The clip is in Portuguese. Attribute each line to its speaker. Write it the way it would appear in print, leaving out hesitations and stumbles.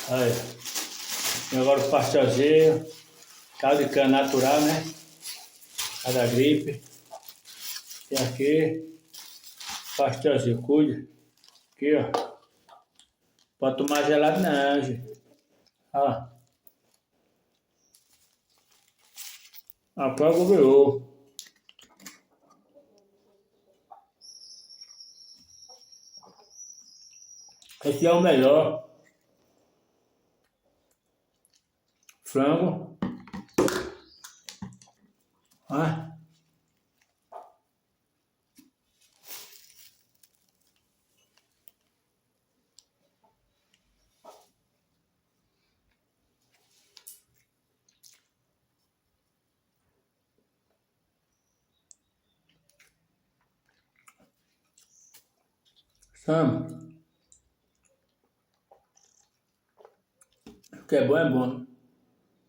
Speaker 1: Aí, e agora o pastelzinho, caldo de cana natural, né? Cada gripe. E aqui, pastelzinho, cuide. Aqui, ó. Pode tomar gelado não, gente. Ó. Apaga o virou. Esse é o melhor. Frango. Ah, Sam. O que é bom é bom.